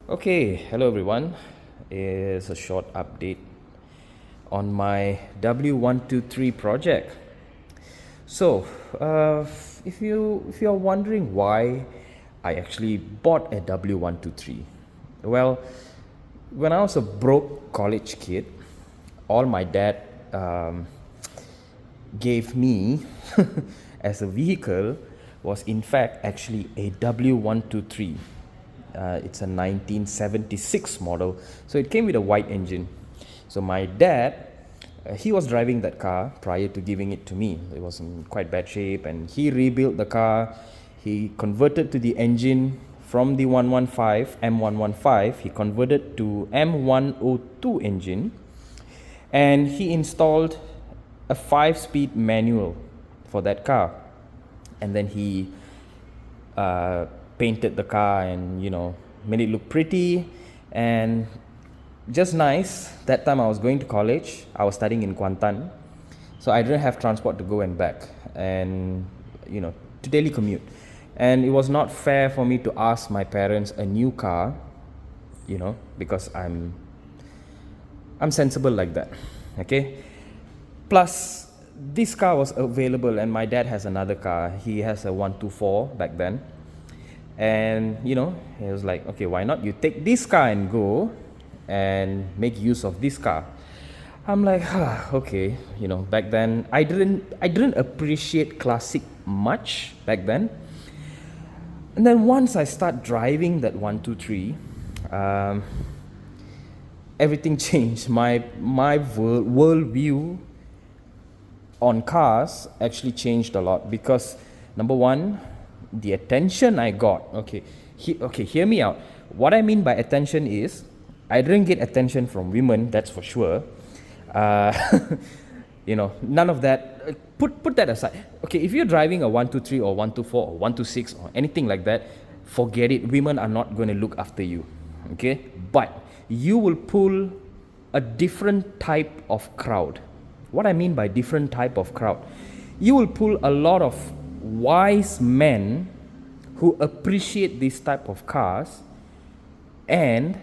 Okay, hello everyone. It's a short update on my W123 project. So, if you're wondering why I actually bought a W123, well, when I was a broke college kid, all my dad gave me as a vehicle was in fact actually a W123. It's a 1976 model, so it came with a white engine. So my dad, he was driving that car prior to giving it to me. It was in quite bad shape, and he rebuilt the car. He converted to the engine from the 115 M115. He converted to M102 engine, and he installed a 5-speed manual for that car, and then he painted the car and made it look pretty and just nice. That time I was going to college. I was studying in Kuantan, so I didn't have transport to go and back, and to daily commute, and it was not fair for me to ask my parents a new car, because I'm sensible like that. Okay. Plus, this car was available, and my dad has another car. He has a 124 back then. And he was like, okay, why not you take this car and go and make use of this car? I'm like, okay. Back then I didn't appreciate classic much back then. And then once I start driving that 123, everything changed. My worldview on cars actually changed a lot, because number one, the attention I got. Okay, hear me out. What I mean by attention is, I didn't get attention from women, that's for sure. None of that. Put that aside. Okay, if you're driving a 123 or 124 or 126 or anything like that, forget it. Women are not going to look after you. Okay, but you will pull a different type of crowd. What I mean by different type of crowd, you will pull a lot of wise men who appreciate this type of cars, and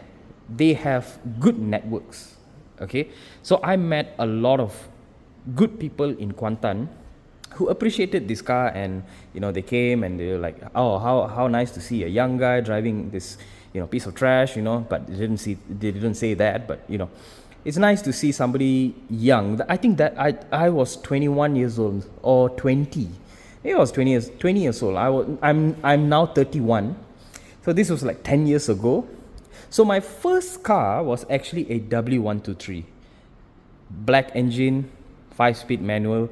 they have good networks. Okay, so I met a lot of good people in Kuantan who appreciated this car, and they came and they were like, oh, how nice to see a young guy driving this piece of trash, but they didn't say that, but it's nice to see somebody young. I think that I was 21 years old or 20. Maybe I was 20 years old. I'm now 31. So this was like 10 years ago. So my first car was actually a W123. Black engine, 5-speed manual.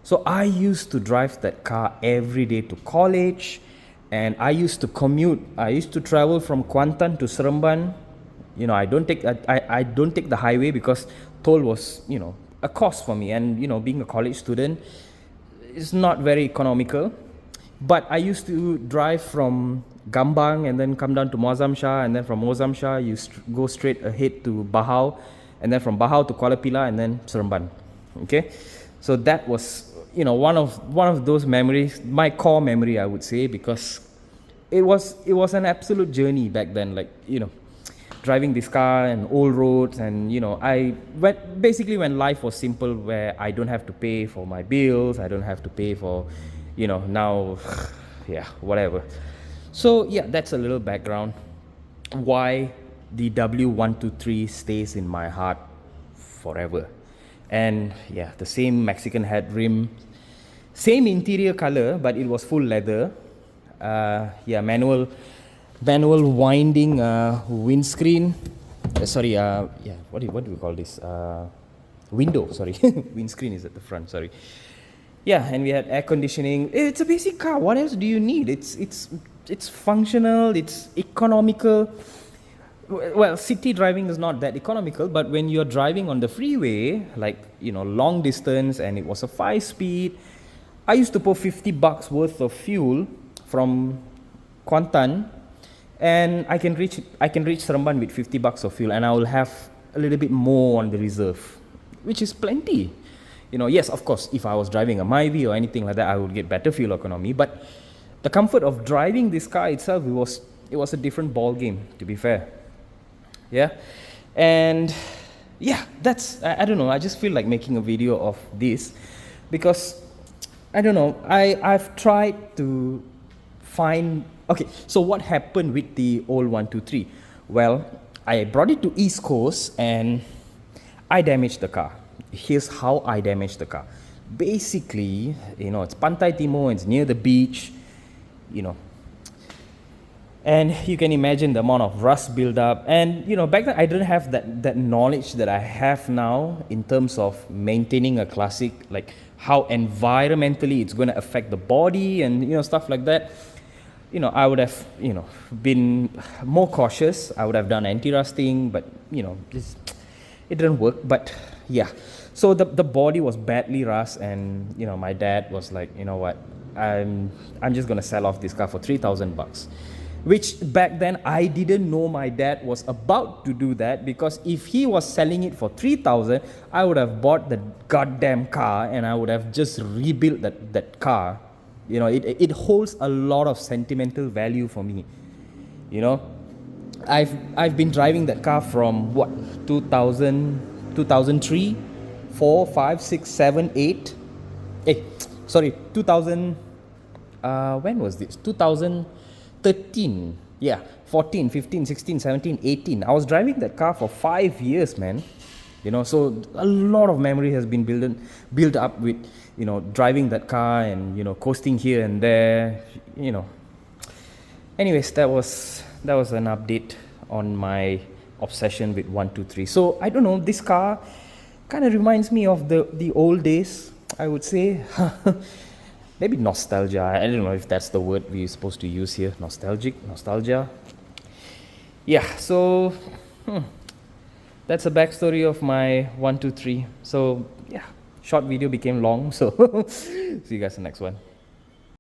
So I used to drive that car every day to college, and I used to commute. I used to travel from Kuantan to Seremban. I don't take the highway because toll was a cost for me, and being a college student is not very economical. But I used to drive from Gambang and then come down to Muazzam Shah, and then from Muazzam Shah you go straight ahead to Bahau, and then from Bahau to Kuala Pilah, and then Seremban. Okay, so that was one of those memories, my core memory, I would say, because it was an absolute journey back then. Like driving this car and old roads, and basically when life was simple, where I don't have to pay for my bills, I don't have to pay for now whatever. So that's a little background why the W123 stays in my heart forever. And the same Mexican head rim, same interior color, but it was full leather. Manual winding windscreen. What do we call this? Window. Sorry, windscreen is at the front. Sorry. And we had air conditioning. It's a basic car. What else do you need? It's functional. It's economical. Well, city driving is not that economical, but when you're driving on the freeway, like long distance, and it was a 5-speed, I used to put $50 worth of fuel from Kuantan, and I can reach Seremban with $50 of fuel, and I will have a little bit more on the reserve, which is plenty. Yes, of course, if I was driving a Myvi or anything like that, I would get better fuel economy. But the comfort of driving this car itself, it was a different ball game, to be fair. Yeah, and yeah, that's I don't know. I just feel like making a video of this because I don't know. I've tried to find. Okay, so what happened with the old 123? Well, I brought it to East Coast and I damaged the car. Here's how I damaged the car. Basically, you know, it's Pantai Timur, it's near the beach, you know, and you can imagine the amount of rust buildup. And you know, back then I didn't have that knowledge that I have now in terms of maintaining a classic, like how environmentally it's going to affect the body and you know stuff like that. You know, I would have, you know, been more cautious. I would have done anti-rusting, but you know, it didn't work. But yeah, so the body was badly rust, and you know, my dad was like, you know what, I'm just gonna sell off this car for $3,000, which back then I didn't know my dad was about to do that, because if he was selling it for 3,000, I would have bought the goddamn car and I would have just rebuilt that car. You know, it holds a lot of sentimental value for me. You know, I've been driving that car from what, 2000, 2003, 4, 5, 6, 7, 8. Sorry, 2000. When was this? 2013. Yeah, 14, 15, 16, 17, 18. I was driving that car for 5 years, man. You know, so a lot of memory has been built up with, you know, driving that car and, you know, coasting here and there, you know. Anyways, that was an update on my obsession with 123. So I don't know, this car kind of reminds me of the old days, I would say. Maybe nostalgia. I don't know if that's the word we're supposed to use here. Nostalgia. Yeah, so that's a backstory of my 123. So yeah, short video became long. So see you guys in the next one.